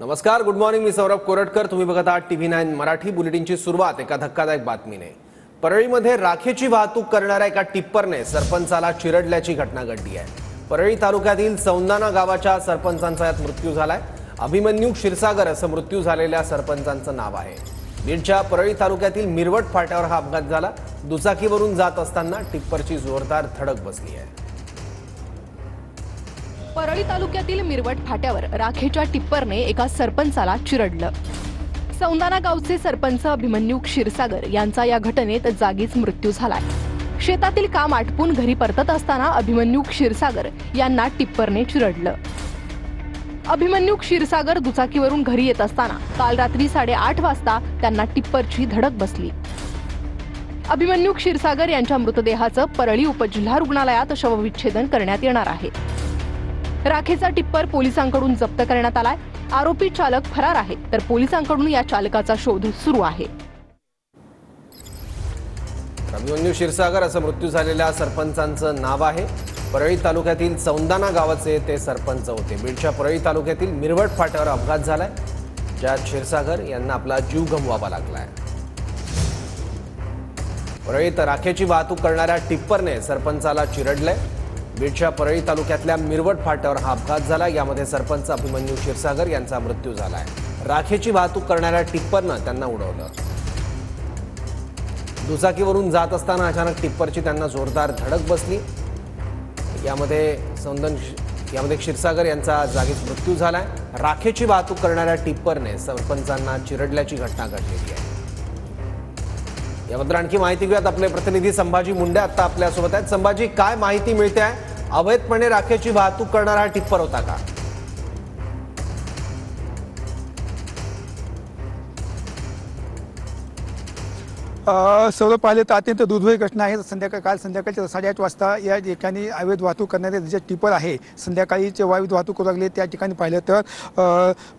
नमस्कार, good morning. मी सौरभ कोरटकर. तुम्ही बघत आहात TV9 मराठी. बुलेटिनची सुरुवात एका धक्कादायक बातमीने. परळीमध्ये राखेची वाहतूक करणाऱ्या एका टिप्परने सरपंचाला चिरडल्याची घटना घडली आहे. परळी तालुक्यातील सौंदाना गावाच्या सरपंचांचा यात मृत्यू झालाय. अभिमन्यू क्षीरसागर असं मृत्यू झालेल्या सरपंचांचं नाव आहे. बीडच्या परळी तालुक्यातील मिरवट फाट्यावर हा अपघात झाला. दुचाकीवरून जात असताना टिप्परची जोरदार धडक बसली आहे. परळी तालुक्यातील मिरवट फाट्यावर राखेच्या टिप्परने एका सरपंचाला चिरडलं. सौंदाना गावचे सरपंच अभिमन्यू क्षीरसागर यांचा या घटनेत जागीच मृत्यू झालाय. शेतातील काम आटपून घरी परतत असताना अभिमन्यू क्षीरसागर यांना टिप्परने चिरडलं. अभिमन्यू क्षीरसागर दुचाकीवरून घरी येत असताना काल रात्री 8:30 वाजता त्यांना टिप्परची धडक बसली. अभिमन्यू क्षीरसागर यांच्या मृतदेहाचं परळी उपजिल्हा रुग्णालयात शवविच्छेदन करण्यात येणार आहे. राखेचा टिप्पर पोलिसांकडून जप्त करण्यात आलाय. आरोपी चालक फरार आहे, तर पोलिसांकडून या चालकाचा शोध सुरू आहे. अभिमन्यू क्षीरसागर असं मृत्यू झालेल्या सरपंचांचं नाव आहे. परळी तालुक्यातील सौंदाना गावाचे ते सरपंच होते. बीडच्या परळी तालुक्यातील मिरवट फाट्यावर अपघात झालाय, ज्यात क्षीरसागर यांना आपला जीव गमवावा लागलाय. परळीत राखेची वाहतूक करणाऱ्या टिप्परने सरपंचाला चिरडलंय. बीडच्या परळी तालुक्यातल्या मिरवट फाट्यावर हा अपघात झाला. यामध्ये सरपंच अभिमन्यू क्षीरसागर यांचा मृत्यू झालाय. राखेची वाहतूक करणाऱ्या टिप्परनं त्यांना उडवलं. दुचाकीवरून जात असताना अचानक टिप्परची त्यांना जोरदार धडक बसली. यामध्ये क्षीरसागर यांचा जागीच मृत्यू झालाय. राखेची वाहतूक करणाऱ्या टिप्परने सरपंचांना चिरडल्याची घटना घडलेली आहे. याबद्दल आणखी माहिती घेऊयात. आपले प्रतिनिधी संभाजी मुंडे आता आपल्यासोबत आहेत. संभाजी, काय माहिती मिळते आहे? अवैधपणे राखेची वाहतूक करणारा हा टिप्पर होता का? सर्व पाहिले तर अत्यंत दुर्दैवी घटना आहे. काल संध्याकाळच्या 8:30 वाजता या ठिकाणी अवैध वाहतूक करणारे जे टिप्पर आहे संध्याकाळीचे अवैध वाहतूक करू लागले. त्या ठिकाणी पाहिलं तर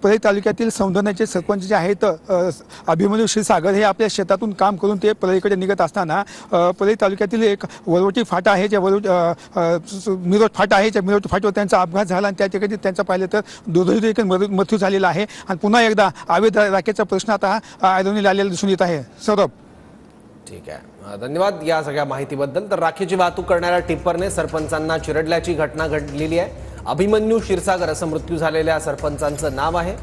परळी तालुक्यातील सौंदर्याचे सरपंच जे आहेत अभिमन्यू क्षीरसागर हे आपल्या शेतातून काम करून ते परळीकडे निघत असताना परळी तालुक्यातील एक वरवटी फाटा आहे, ज्या मिरवट फाटा आहे, त्या मिरवट फाट्यावर त्यांचा अपघात झाला आणि त्या ठिकाणी त्यांचा पाहिलं तर दुर्दैवी मृत्यू झालेला आहे. आणि पुन्हा एकदा अवैध राखेचा प्रश्न आता ऐरणीला आलेला दिसून येत आहे. सौरभ, ठीक आहे, धन्यवाद या सगळ्या माहितीबद्दल. तर राखेची वाहतूक करणाऱ्या टिप्परने सरपंचांना चिरडल्याची घटना घडलेली आहे. अभिमन्यू क्षीरसागर असं मृत्यू झालेल्या सरपंचांचं नाव आहे.